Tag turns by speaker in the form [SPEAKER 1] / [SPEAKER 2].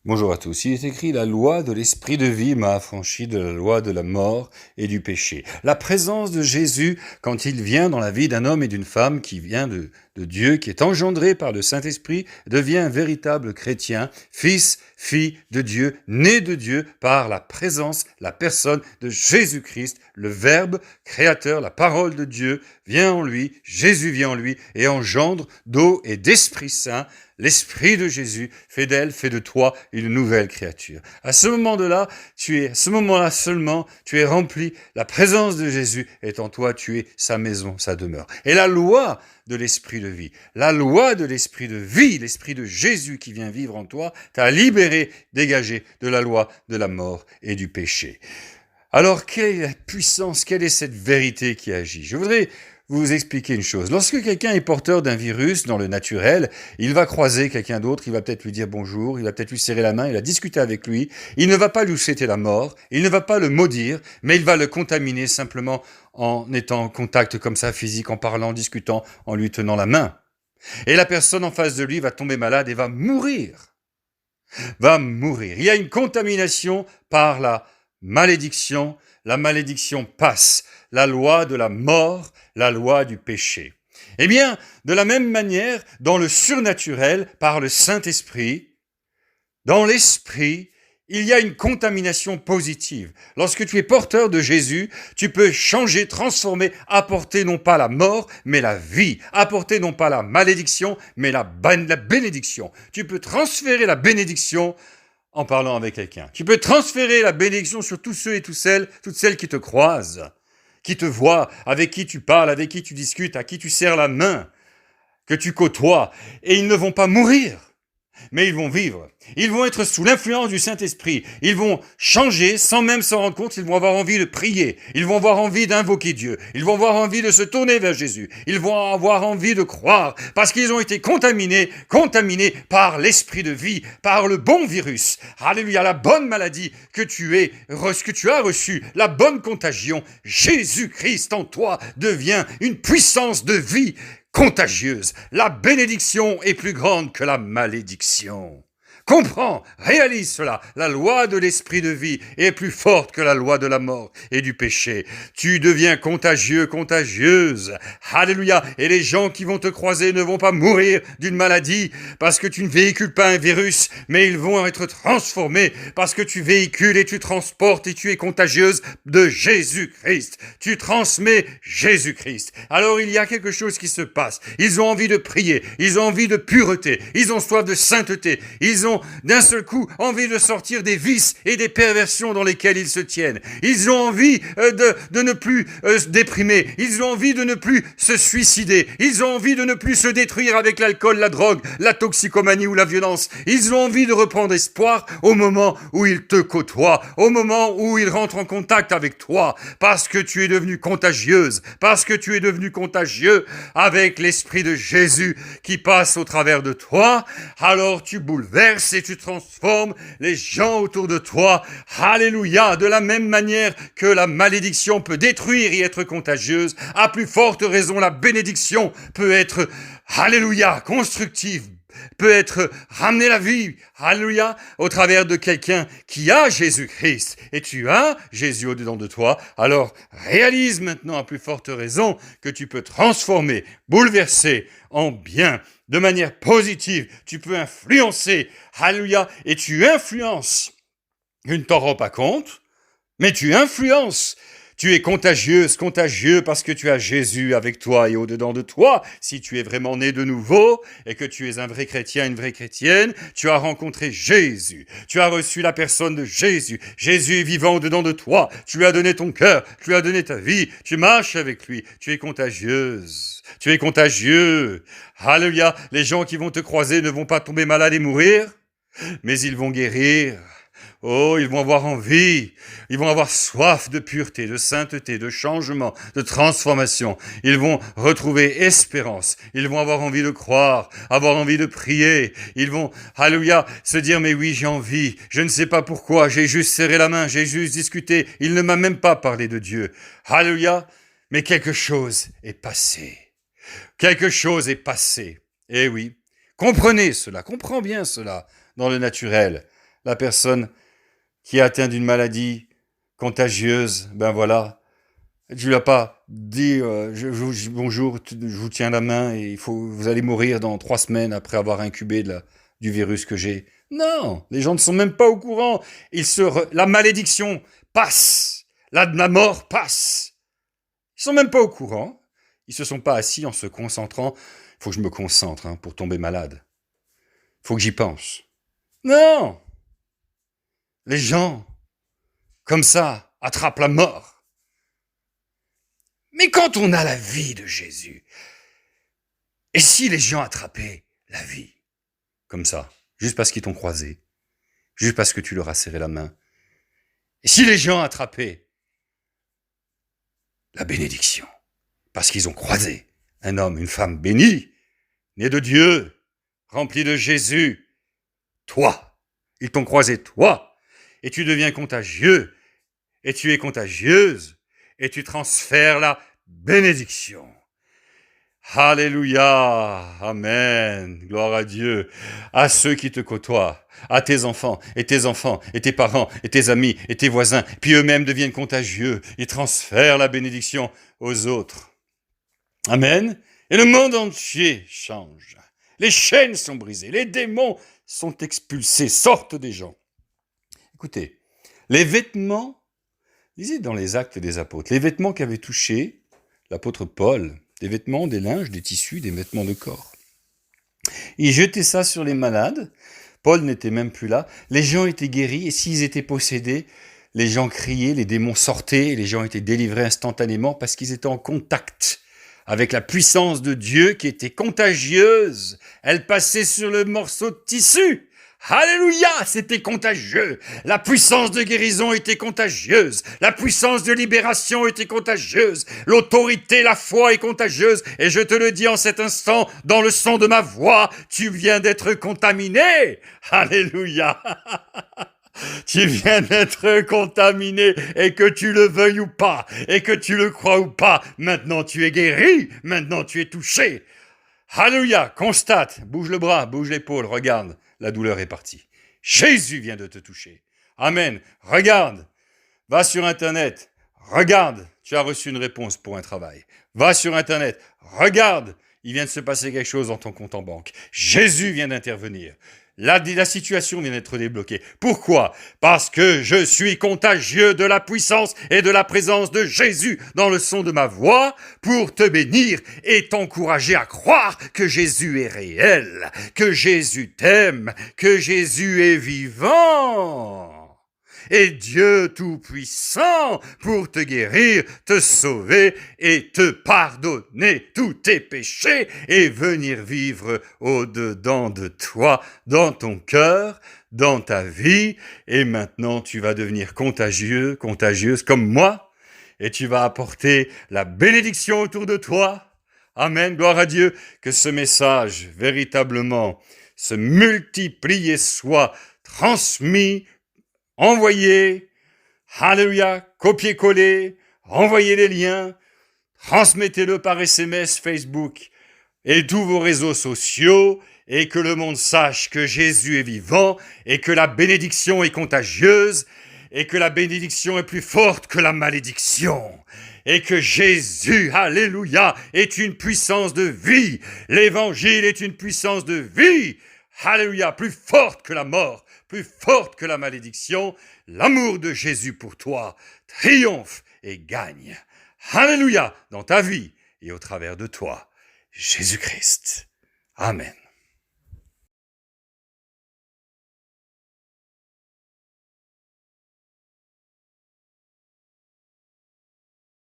[SPEAKER 1] Bonjour à tous. Il est écrit: la loi de l'esprit de vie m'a affranchi de la loi de la mort et du péché. La présence de Jésus, quand il vient dans la vie d'un homme et d'une femme qui vient de Dieu, qui est engendré par le Saint-Esprit, devient un véritable chrétien, fils, fille de Dieu, né de Dieu par la présence, la personne de Jésus-Christ, le Verbe créateur, la parole de Dieu vient en lui, Jésus vient en lui et engendre d'eau et d'Esprit Saint. L'Esprit de Jésus fait d'elle, fait de toi une nouvelle créature. À ce moment-là, à ce moment-là seulement, tu es rempli. La présence de Jésus est en toi, tu es sa maison, sa demeure. Et la loi de l'esprit de vie, la loi de l'esprit de vie, l'esprit de Jésus qui vient vivre en toi, t'a libéré, dégagé de la loi de la mort et du péché. Alors, quelle est la puissance, quelle est cette vérité qui agit? Je voudrais vous expliquer une chose. Lorsque quelqu'un est porteur d'un virus dans le naturel, il va croiser quelqu'un d'autre, il va peut-être lui dire bonjour, il va peut-être lui serrer la main, il va discuter avec lui, il ne va pas lui souhaiter la mort, il ne va pas le maudire, mais il va le contaminer simplement en étant en contact comme ça physique, en parlant, en discutant, en lui tenant la main. Et la personne en face de lui va tomber malade et va mourir. Va mourir. Il y a une contamination par la malédiction passe, la loi de la mort, la loi du péché. Eh bien, de la même manière, dans le surnaturel, par le Saint-Esprit, dans l'esprit, il y a une contamination positive. Lorsque tu es porteur de Jésus, tu peux changer, transformer, apporter non pas la mort, mais la vie. Apporter non pas la malédiction, mais la bénédiction. Tu peux transférer la bénédiction en parlant avec quelqu'un. Tu peux transférer la bénédiction sur tous ceux et toutes celles qui te croisent, qui te voient, avec qui tu parles, avec qui tu discutes, à qui tu serres la main, que tu côtoies, et ils ne vont pas mourir, mais ils vont vivre. Ils vont être sous l'influence du Saint-Esprit. Ils vont changer sans même s'en rendre compte. Ils vont avoir envie de prier. Ils vont avoir envie d'invoquer Dieu. Ils vont avoir envie de se tourner vers Jésus. Ils vont avoir envie de croire parce qu'ils ont été contaminés par l'esprit de vie, par le bon virus. Alléluia, la bonne maladie que tu as reçue, la bonne contagion. Jésus-Christ en toi devient une puissance de vie contagieuse. La bénédiction est plus grande que la malédiction. Comprends, réalise cela. La loi de l'esprit de vie est plus forte que la loi de la mort et du péché. Tu deviens contagieux, contagieuse. Alléluia. Et les gens qui vont te croiser ne vont pas mourir d'une maladie parce que tu ne véhicules pas un virus, mais ils vont être transformés parce que tu véhicules et tu transportes et tu es contagieuse de Jésus-Christ. Tu transmets Jésus-Christ. Alors il y a quelque chose qui se passe. Ils ont envie de prier. Ils ont envie de pureté. Ils ont soif de sainteté. Ils ont d'un seul coup envie de sortir des vices et des perversions dans lesquelles ils se tiennent. Ils ont envie de ne plus se déprimer. Ils ont envie de ne plus se suicider. Ils ont envie de ne plus se détruire avec l'alcool, la drogue, la toxicomanie ou la violence. Ils ont envie de reprendre espoir au moment où ils te côtoient, au moment où ils rentrent en contact avec toi, parce que tu es devenue contagieuse, parce que tu es devenu contagieux avec l'Esprit de Jésus qui passe au travers de toi. Alors tu bouleverses et tu transformes les gens autour de toi. Alléluia. De la même manière que la malédiction peut détruire et être contagieuse, à plus forte raison, la bénédiction peut être, alléluia, constructive, peut être ramener la vie, alléluia, au travers de quelqu'un qui a Jésus-Christ. Et tu as Jésus au-dedans de toi. Alors, réalise maintenant à plus forte raison que tu peux transformer, bouleverser en bien, de manière positive. Tu peux influencer, alléluia, et tu influences. Tu ne t'en rends pas compte, mais tu influences. Tu es contagieuse, contagieux parce que tu as Jésus avec toi et au-dedans de toi. Si tu es vraiment né de nouveau et que tu es un vrai chrétien, une vraie chrétienne, tu as rencontré Jésus. Tu as reçu la personne de Jésus. Jésus est vivant au-dedans de toi. Tu lui as donné ton cœur, tu lui as donné ta vie. Tu marches avec lui. Tu es contagieuse. Tu es contagieux. Alléluia. Les gens qui vont te croiser ne vont pas tomber malades et mourir, mais ils vont guérir. Oh, ils vont avoir envie, ils vont avoir soif de pureté, de sainteté, de changement, de transformation. Ils vont retrouver espérance, ils vont avoir envie de croire, avoir envie de prier. Ils vont, alléluia, se dire, mais oui, j'ai envie, je ne sais pas pourquoi, j'ai juste serré la main, j'ai juste discuté. Il ne m'a même pas parlé de Dieu. Alléluia, mais quelque chose est passé. Quelque chose est passé. Eh oui, comprenez cela, comprends bien cela dans le naturel. la personne qui est atteinte d'une maladie contagieuse, ben voilà, tu lui as pas dit bonjour, je vous tiens la main et vous allez mourir dans 3 semaines après avoir incubé du virus que j'ai. Non, les gens ne sont même pas au courant. La malédiction passe, la mort passe. Ils sont même pas au courant. Ils se sont pas assis en se concentrant. Il faut que je me concentre pour tomber malade. Il faut que j'y pense. Non, les gens, comme ça, attrapent la mort. Mais quand on a la vie de Jésus, et si les gens attrapaient la vie, comme ça, juste parce qu'ils t'ont croisé, juste parce que tu leur as serré la main, et si les gens attrapaient la bénédiction, parce qu'ils ont croisé un homme, une femme bénie, né de Dieu, rempli de Jésus, toi, ils t'ont croisé toi, et tu deviens contagieux, et tu es contagieuse, et tu transfères la bénédiction. Alléluia, amen, gloire à Dieu, à ceux qui te côtoient, à tes enfants, et tes parents, et tes amis, et tes voisins, puis eux-mêmes deviennent contagieux, ils transfèrent la bénédiction aux autres. Amen. Et le monde entier change. Les chaînes sont brisées, les démons sont expulsés, sortent des gens. Écoutez, les vêtements, lisez dans les Actes des Apôtres, les vêtements qu'avait touchés l'apôtre Paul, des vêtements, des linges, des tissus, des vêtements de corps. Il jetait ça sur les malades. Paul n'était même plus là. Les gens étaient guéris et s'ils étaient possédés, les gens criaient, les démons sortaient et les gens étaient délivrés instantanément parce qu'ils étaient en contact avec la puissance de Dieu qui était contagieuse. Elle passait sur le morceau de tissu. Alléluia, c'était contagieux. La puissance de guérison était contagieuse. La puissance de libération était contagieuse. L'autorité, la foi est contagieuse. Et je te le dis en cet instant, dans le son de ma voix, tu viens d'être contaminé. Alléluia. Tu viens d'être contaminé, et que tu le veuilles ou pas, et que tu le crois ou pas, maintenant tu es guéri, maintenant tu es touché. Alléluia, constate, bouge le bras, bouge l'épaule, regarde, la douleur est partie. Jésus vient de te toucher. Amen, regarde, va sur Internet, regarde, tu as reçu une réponse pour un travail. Va sur Internet, regarde, il vient de se passer quelque chose dans ton compte en banque. Jésus vient d'intervenir. La situation vient d'être débloquée. Pourquoi ? Parce que je suis contagieux de la puissance et de la présence de Jésus dans le son de ma voix pour te bénir et t'encourager à croire que Jésus est réel, que Jésus t'aime, que Jésus est vivant. Et Dieu Tout-Puissant pour te guérir, te sauver et te pardonner tous tes péchés et venir vivre au-dedans de toi, dans ton cœur, dans ta vie. Et maintenant, tu vas devenir contagieux, contagieuse comme moi et tu vas apporter la bénédiction autour de toi. Amen, gloire à Dieu, que ce message véritablement se multiplie et soit transmis, envoyez, alléluia, copiez-coller, envoyez les liens, transmettez-le par SMS, Facebook et tous vos réseaux sociaux et que le monde sache que Jésus est vivant et que la bénédiction est contagieuse et que la bénédiction est plus forte que la malédiction et que Jésus, alléluia, est une puissance de vie. L'évangile est une puissance de vie, alléluia, plus forte que la mort, plus forte que la malédiction. L'amour de Jésus pour toi triomphe et gagne. Alléluia, dans ta vie et au travers de toi, Jésus-Christ. Amen.